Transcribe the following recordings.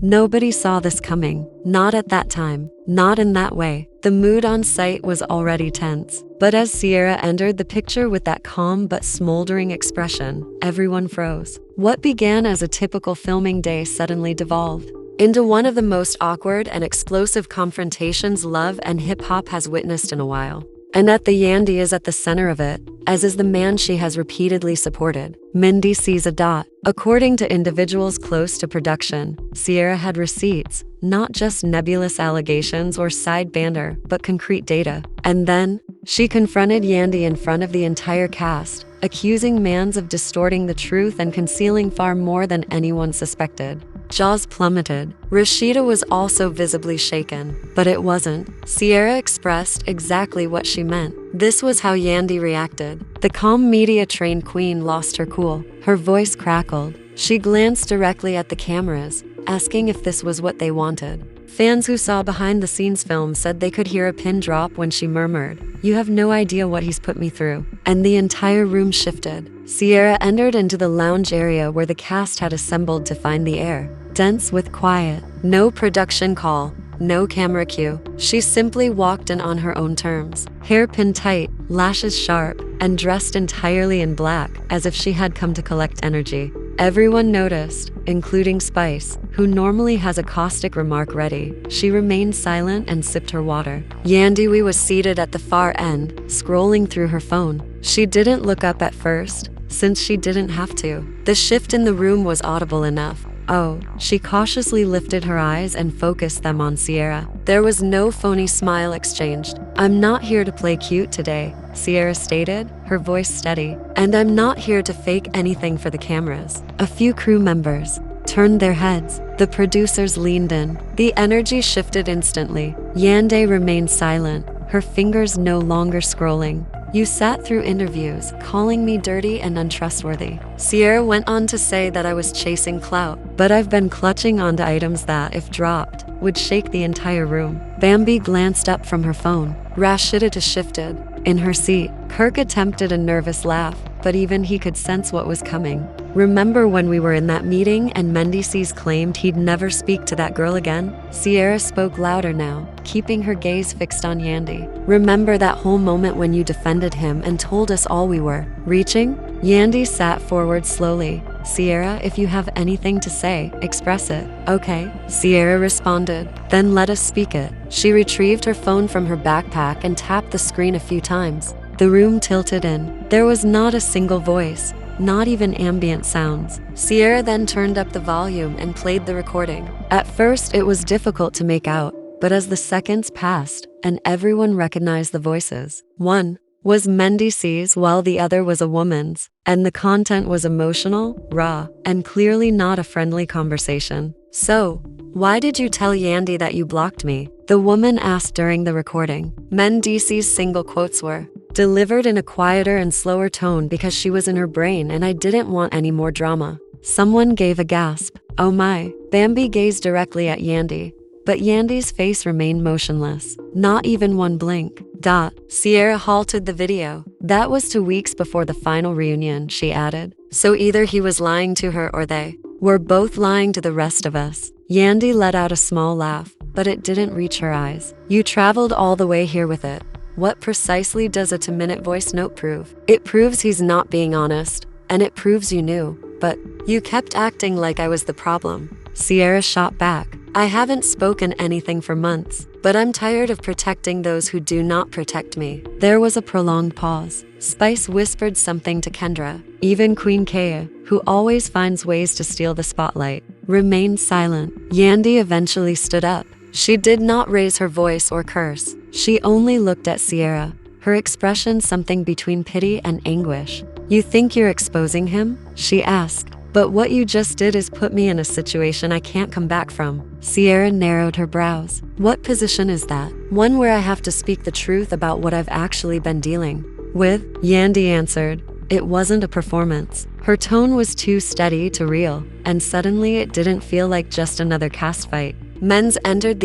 Nobody saw this coming. Not at that time. Not in that way. The mood on site was already tense. But as Sierra entered the picture with that calm but smoldering expression, everyone froze. What began as a typical filming day suddenly devolved into one of the most awkward and explosive confrontations love and hip-hop has witnessed in a while. And Yandy is at the center of it, as is the man she has repeatedly supported. Mendeecees. According to individuals close to production, Sierra had receipts, not just nebulous allegations or side banter, but concrete data. And then, she confronted Yandi in front of the entire cast, accusing Mans of distorting the truth and concealing far more than anyone suspected. Jaws plummeted. Rashida was also visibly shaken, but it wasn't. Sierra expressed exactly what she meant. This was how Yandi reacted. The calm media-trained queen lost her cool. Her voice crackled. She glanced directly at the cameras, asking if this was what they wanted. Fans who saw behind-the-scenes film said they could hear a pin drop when she murmured, "You have no idea what he's put me through." And the entire room shifted. Sierra entered into the lounge area where the cast had assembled to find the air dense with quiet. No production call, no camera cue. She simply walked in on her own terms. Hair pinned tight, lashes sharp, and dressed entirely in black, as if she had come to collect energy. Everyone noticed, including Spice, who normally has a caustic remark ready. She remained silent and sipped her water. Yandi was seated at the far end, scrolling through her phone. She didn't look up at first, since she didn't have to. The shift in the room was audible enough. Oh, she cautiously lifted her eyes and focused them on Sierra. There was no phony smile exchanged. "I'm not here to play cute today," Sierra stated, her voice steady. "And I'm not here to fake anything for the cameras." A few crew members turned their heads. The producers leaned in. The energy shifted instantly. Yandi remained silent, her fingers no longer scrolling. "You sat through interviews, calling me dirty and untrustworthy." Sierra went on to say that I was chasing clout, but I've been clutching onto items that, if dropped, would shake the entire room. Bambi glanced up from her phone. Rashida shifted in her seat. Kirk attempted a nervous laugh, but even he could sense what was coming. "Remember when we were in that meeting and Mendeecees claimed he'd never speak to that girl again?" Sierra spoke louder now, keeping her gaze fixed on Yandi. "Remember that whole moment when you defended him and told us all we were reaching?" Yandi sat forward slowly. "Sierra, if you have anything to say, express it." "Okay," Sierra responded. "Then let us speak it." She retrieved her phone from her backpack and tapped the screen a few times. The room tilted in. There was not a single voice, not even ambient sounds. Sierra then turned up the volume and played the recording. At first, it was difficult to make out, but as the seconds passed, and everyone recognized the voices, one was Mendeecees while the other was a woman's, and the content was emotional, raw, and clearly not a friendly conversation. "So, why did you tell Yandi that you blocked me?" the woman asked during the recording. Mendeecees' single quotes were delivered in a quieter and slower tone because she was in her brain and I didn't want any more drama. Someone gave a gasp. "Oh my." Bambi gazed directly at Yandi, but Yandi's face remained motionless. Not even one blink. Sierra halted the video. "That was 2 weeks before the final reunion," she added. "So either he was lying to her or they were both lying to the rest of us." Yandi let out a small laugh, but it didn't reach her eyes. "You traveled all the way here with it. What precisely does a 2-minute voice note prove?" "It proves he's not being honest, and it proves you knew, but you kept acting like I was the problem." Sierra shot back. "I haven't spoken anything for months, but I'm tired of protecting those who do not protect me." There was a prolonged pause. Spice whispered something to Kendra. Even Queen Kea, who always finds ways to steal the spotlight, remained silent. Yandi eventually stood up. She did not raise her voice or curse. She only looked at Sierra, her expression something between pity and anguish. "You think you're exposing him?" she asked. "But what you just did is put me in a situation I can't come back from." Sierra narrowed her brows. "What position is that?" "One where I have to speak the truth about what I've actually been dealing with," Yandi answered. It wasn't a performance. Her tone was too steady to real, and suddenly it didn't feel like just another cast fight. Menz entered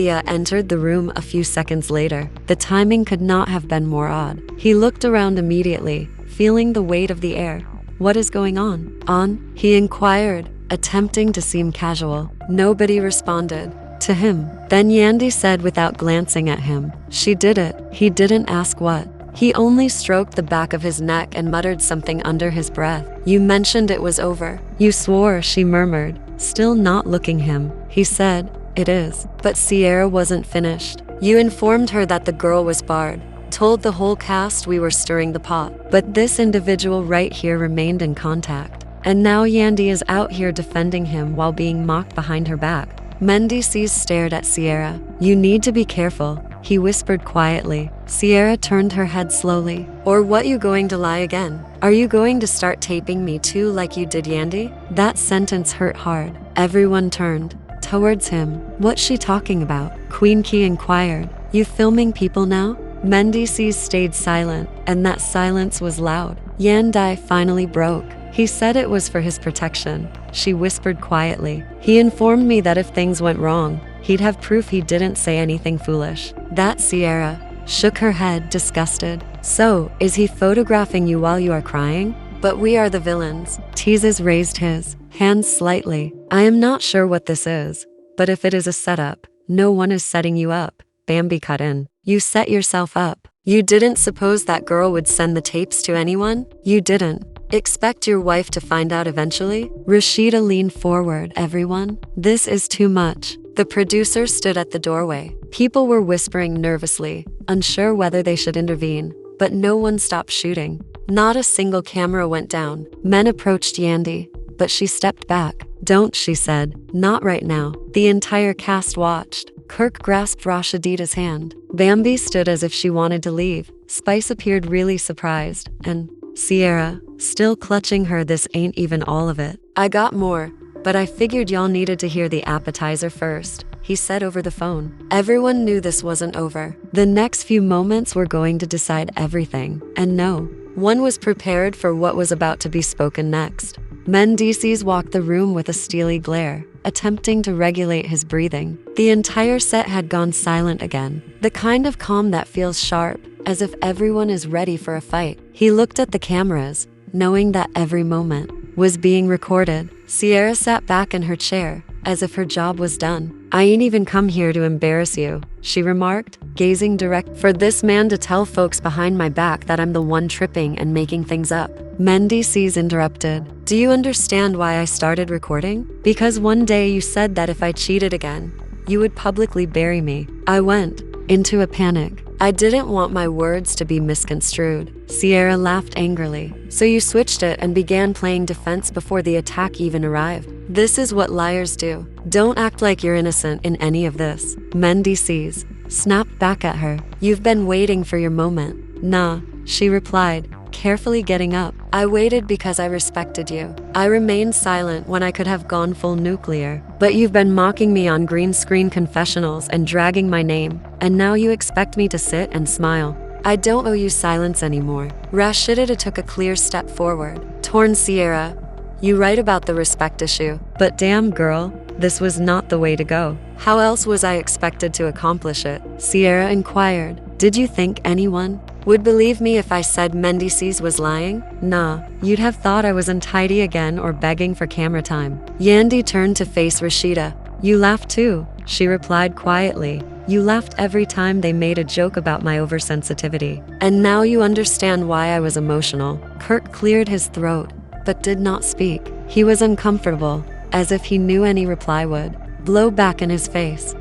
the room a few seconds later. The timing could not have been more odd. He looked around immediately, feeling the weight of the air. "What is going on?" He inquired, attempting to seem casual. Nobody responded to him. Then Yandy said without glancing at him, "She did it." He didn't ask what. He only stroked the back of his neck and muttered something under his breath. "You mentioned it was over." "You swore," she murmured, still not looking him. He said, "It is." But Sierra wasn't finished. "You informed her that the girl was barred. Told the whole cast we were stirring the pot. But this individual right here remained in contact. And now Yandy is out here defending him while being mocked behind her back." Mendeecees stared at Sierra. "You need to be careful," he whispered quietly. Sierra turned her head slowly. "Or what, you going to lie again? Are you going to start taping me too like you did Yandy?" That sentence hurt hard. Everyone turned towards him. "What's she talking about?" Queen Key inquired. "You filming people now?" Mendeecees stayed silent, and that silence was loud. Yandi finally broke. "He said it was for his protection," she whispered quietly. "He informed me that if things went wrong, he'd have proof he didn't say anything foolish." That Sierra shook her head, disgusted. "So, is he photographing you while you are crying?" "But we are the villains." Teases raised his hands slightly. "I am not sure what this is, but if it is a setup, no one is setting you up." Bambi cut in. "You set yourself up. You didn't suppose that girl would send the tapes to anyone? You didn't expect your wife to find out eventually?" Rashida leaned forward. "Everyone? This is too much." The producer stood at the doorway. People were whispering nervously, unsure whether they should intervene, but no one stopped shooting. Not a single camera went down. Men approached Yandy, but she stepped back. "Don't," she said. "Not right now." The entire cast watched. Kirk grasped Rashida's hand. Bambi stood as if she wanted to leave. Spice appeared really surprised, and Sierra, still clutching her. "This ain't even all of it. I got more, but I figured y'all needed to hear the appetizer first," he said over the phone. Everyone knew this wasn't over. The next few moments were going to decide everything, and no one was prepared for what was about to be spoken next. Mendeecees walked the room with a steely glare, attempting to regulate his breathing. The entire set had gone silent again, the kind of calm that feels sharp, as if everyone is ready for a fight. He looked at the cameras, knowing that every moment was being recorded. Sierra sat back in her chair, as if her job was done. "I ain't even come here to embarrass you," she remarked, gazing direct for this man to tell folks behind my back that I'm the one tripping and making things up. Mendeecees interrupted. "Do you understand why I started recording? Because one day you said that if I cheated again, you would publicly bury me." I went into a panic. I didn't want my words to be misconstrued. Sierra laughed angrily. "So you switched it and began playing defense before the attack even arrived. This is what liars do. Don't act like you're innocent in any of this." Mendeecees snapped back at her. "You've been waiting for your moment." "Nah," she replied, carefully getting up. "I waited because I respected you. I remained silent when I could have gone full nuclear. But you've been mocking me on green screen confessionals and dragging my name, and now you expect me to sit and smile. I don't owe you silence anymore." Rashida took a clear step forward. "Torn Sierra, you right about the respect issue. But damn girl, this was not the way to go." "How else was I expected to accomplish it?" Sierra inquired. "Did you think anyone would believe me if I said Mendeecees was lying?" "Nah, you'd have thought I was untidy again or begging for camera time." Yandy turned to face Rashida. "You laughed too," she replied quietly. "You laughed every time they made a joke about my oversensitivity. And now you understand why I was emotional." Kirk cleared his throat, but did not speak. He was uncomfortable, as if he knew any reply would blow back in his face.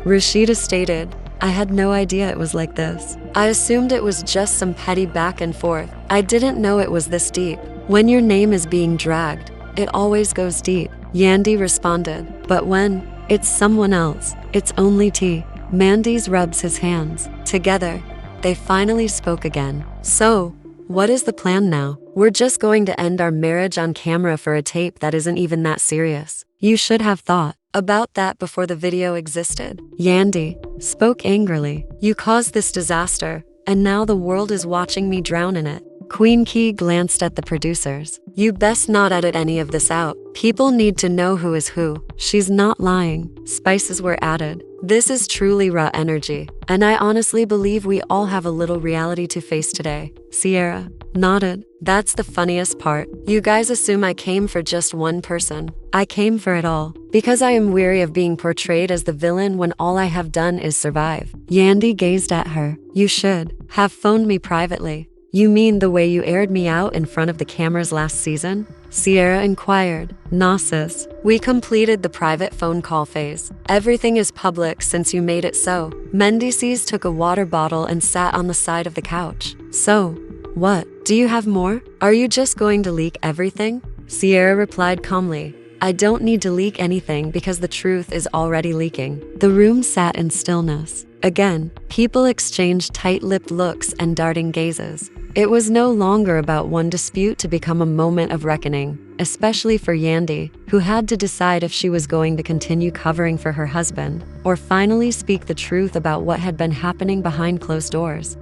Rashida stated, "I had no idea it was like this. I assumed it was just some petty back and forth. I didn't know it was this deep. When your name is being dragged, it always goes deep." Yandy responded. "But when it's someone else, it's only tea." Mendeecees rubs his hands. Together, they finally spoke again. "So, what is the plan now?" "We're just going to end our marriage on camera for a tape that isn't even that serious. You should have thought about that before the video existed." Yandy spoke angrily. "You caused this disaster, and now the world is watching me drown in it." Queen Key glanced at the producers. "You best not edit any of this out. People need to know who is who." "She's not lying," spices were added. This is truly raw energy, and I honestly believe we all have a little reality to face today. Sierra nodded. That's the funniest part. You guys assume I came for just one person. I came for it all, because I am weary of being portrayed as the villain when all I have done is survive. Yandy gazed at her. You should have phoned me privately. You mean the way you aired me out in front of the cameras last season? Sierra inquired. Nah sis, we completed the private phone call phase. Everything is public since you made it so. Mendeecees took a water bottle and sat on the side of the couch. So, what? Do you have more? Are you just going to leak everything? Sierra replied calmly. I don't need to leak anything because the truth is already leaking. The room sat in stillness. Again, people exchanged tight-lipped looks and darting gazes. It was no longer about one dispute to become a moment of reckoning, especially for Yandy, who had to decide if she was going to continue covering for her husband, or finally speak the truth about what had been happening behind closed doors.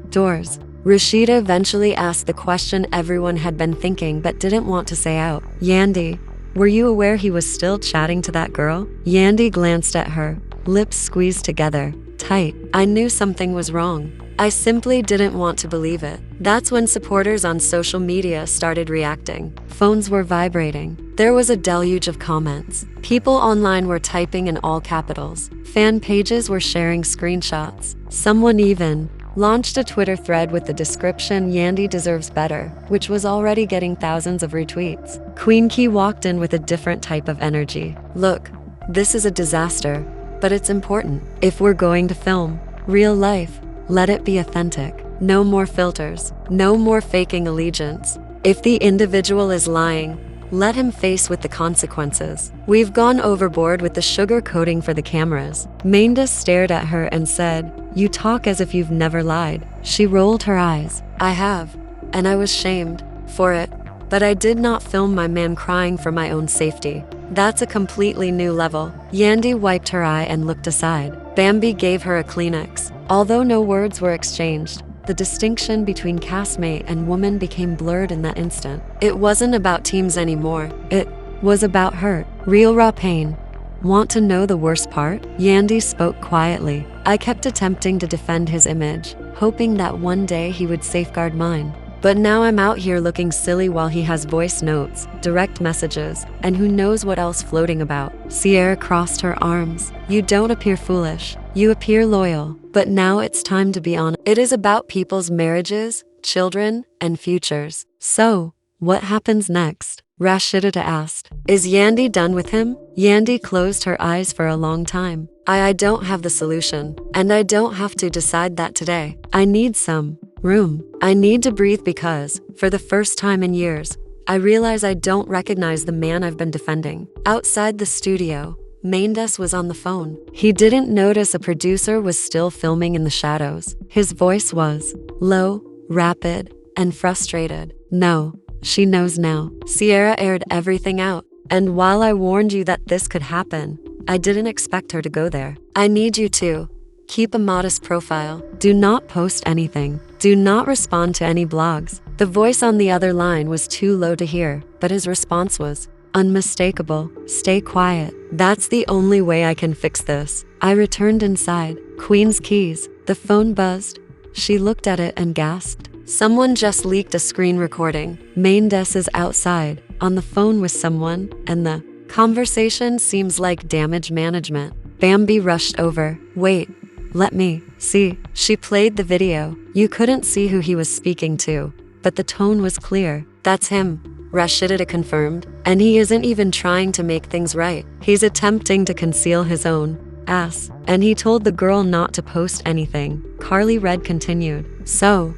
Rashida eventually asked the question everyone had been thinking but didn't want to say out. Yandy, were you aware he was still chatting to that girl? Yandy glanced at her, lips squeezed together, tight. I knew something was wrong. I simply didn't want to believe it. That's when supporters on social media started reacting. Phones were vibrating. There was a deluge of comments. People online were typing in all capitals. Fan pages were sharing screenshots. Someone even launched a Twitter thread with the description Yandy deserves better, which was already getting thousands of retweets. Queen Key walked in with a different type of energy. Look, this is a disaster, but it's important. If we're going to film real life, let it be authentic. No more filters. No more faking allegiance. If the individual is lying, let him face with the consequences. We've gone overboard with the sugar coating for the cameras. Mendeecees stared at her and said, you talk as if you've never lied. She rolled her eyes. I have, and I was shamed for it, but I did not film my man crying for my own safety. That's a completely new level. Yandy wiped her eye and looked aside. Bambi gave her a Kleenex. Although no words were exchanged, the distinction between castmate and woman became blurred in that instant. It wasn't about teams anymore. It was about hurt. Real raw pain. Want to know the worst part? Yandy spoke quietly. I kept attempting to defend his image, hoping that one day he would safeguard mine. But now I'm out here looking silly while he has voice notes, direct messages, and who knows what else floating about. Sierra crossed her arms. You don't appear foolish. You appear loyal. But now it's time to be honest. It is about people's marriages, children, and futures. So, what happens next? Rashida asked. Is Yandy done with him? Yandy closed her eyes for a long time. I don't have the solution, and I don't have to decide that today. I need some room. I need to breathe because, for the first time in years, I realize I don't recognize the man I've been defending. Outside the studio, Mendeecees was on the phone. He didn't notice a producer was still filming in the shadows. His voice was low, rapid, and frustrated. No, she knows now. Sierra aired everything out. And while I warned you that this could happen, I didn't expect her to go there. I need you to keep a modest profile. Do not post anything. Do not respond to any blogs. The voice on the other line was too low to hear, but his response was unmistakable. Stay quiet. That's the only way I can fix this. I returned inside. Queen's keys. The phone buzzed. She looked at it and gasped. Someone just leaked a screen recording. Mendeecees is outside, on the phone with someone, and the conversation seems like damage management. Bambi rushed over. Wait, let me see. She played the video. You couldn't see who he was speaking to, but the tone was clear. That's him, Rashida confirmed. And he isn't even trying to make things right. He's attempting to conceal his own ass. And he told the girl not to post anything. Carly Red continued. So,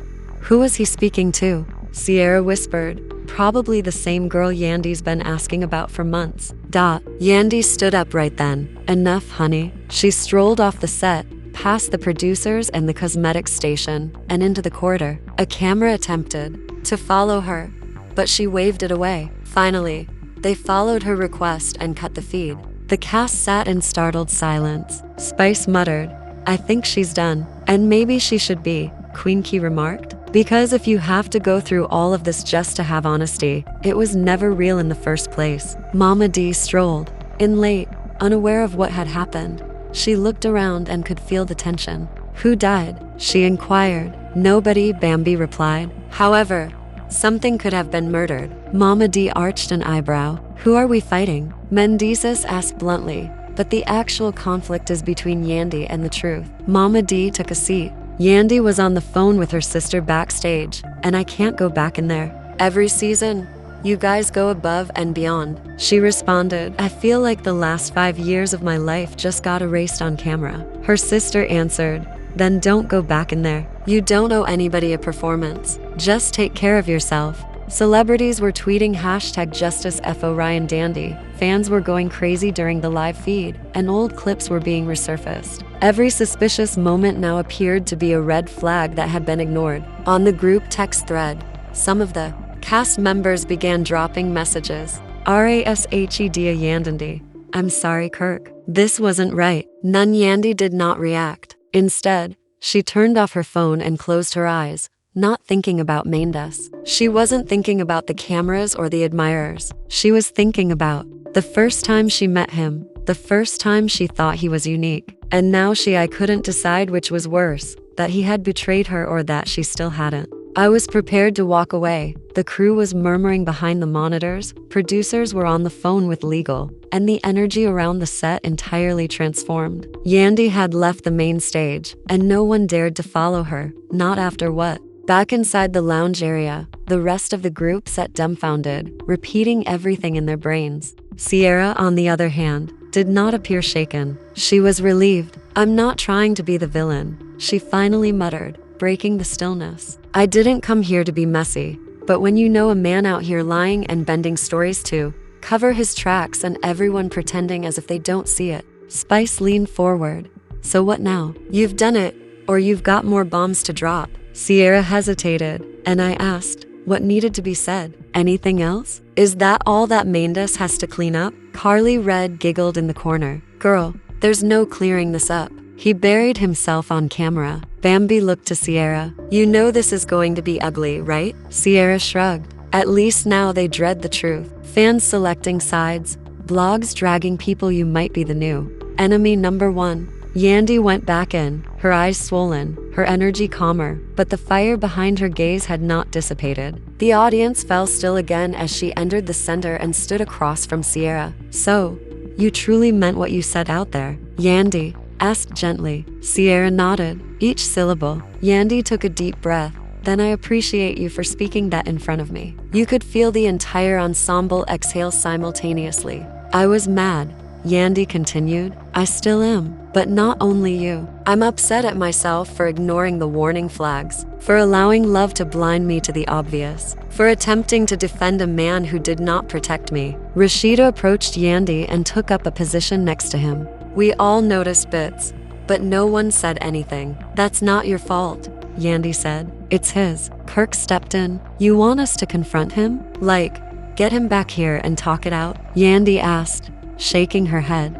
who was he speaking to? Sierra whispered. Probably the same girl Yandy's been asking about for months. Yandy stood up right then. Enough, honey. She strolled off the set, past the producers and the cosmetics station, and into the corridor. A camera attempted to follow her, but she waved it away. Finally, they followed her request and cut the feed. The cast sat in startled silence. Spice muttered, I think she's done. And maybe she should be, Queen Key remarked. Because if you have to go through all of this just to have honesty, it was never real in the first place. Mama D strolled in late, unaware of what had happened. She looked around and could feel the tension. Who died? She inquired. Nobody, Bambi replied. However, something could have been murdered. Mama D arched an eyebrow. Who are we fighting? Mendeecees asked bluntly. But the actual conflict is between Yandi and the truth. Mama D took a seat. Yandi was on the phone with her sister backstage, and I can't go back in there. Every season, you guys go above and beyond. She responded. I feel like the last 5 years of my life just got erased on camera. Her sister answered. Then don't go back in there. You don't owe anybody a performance. Just take care of yourself. Celebrities were tweeting #JusticeFORyanDandy. Fans were going crazy during the live feed, and old clips were being resurfaced. Every suspicious moment now appeared to be a red flag that had been ignored. On the group text thread, some of the cast members began dropping messages. LHHATL. I'm sorry, Kirk. This wasn't right. None. Yandi did not react. Instead, she turned off her phone and closed her eyes, not thinking about Mendeecees. She wasn't thinking about the cameras or the admirers. She was thinking about the first time she met him, the first time she thought he was unique. And now I couldn't decide which was worse, that he had betrayed her or that she still hadn't. I was prepared to walk away. The crew was murmuring behind the monitors, producers were on the phone with legal, and the energy around the set entirely transformed. Yandi had left the main stage, and no one dared to follow her, not after what? Back inside the lounge area, the rest of the group sat dumbfounded, repeating everything in their brains. Sierra, on the other hand, did not appear shaken. She was relieved. I'm not trying to be the villain, she finally muttered, breaking the stillness. I didn't come here to be messy, but when you know a man out here lying and bending stories to cover his tracks and everyone pretending as if they don't see it. Spice leaned forward. So what now? You've done it, or you've got more bombs to drop. Sierra hesitated, and I asked, what needed to be said? Anything else? Is that all that Mendeecees has to clean up? Carly Red giggled in the corner. Girl, there's no clearing this up. He buried himself on camera. Bambi looked to Sierra. You know this is going to be ugly, right? Sierra shrugged. At least now they dread the truth. Fans selecting sides, blogs dragging people you might be the new enemy number one. Yandi went back in, her eyes swollen, her energy calmer, but the fire behind her gaze had not dissipated. The audience fell still again as she entered the center and stood across from Sierra. So, you truly meant what you said out there? Yandi asked gently. Sierra nodded, each syllable. Yandi took a deep breath. Then I appreciate you for speaking that in front of me. You could feel the entire ensemble exhale simultaneously. I was mad, Yandi continued. I still am, but not only you. I'm upset at myself for ignoring the warning flags, for allowing love to blind me to the obvious, for attempting to defend a man who did not protect me. Rashida approached Yandi and took up a position next to him. We all noticed bits, but no one said anything. That's not your fault, Yandi said. It's his. Kirk stepped in. You want us to confront him? Like, get him back here and talk it out? Yandi asked, shaking her head.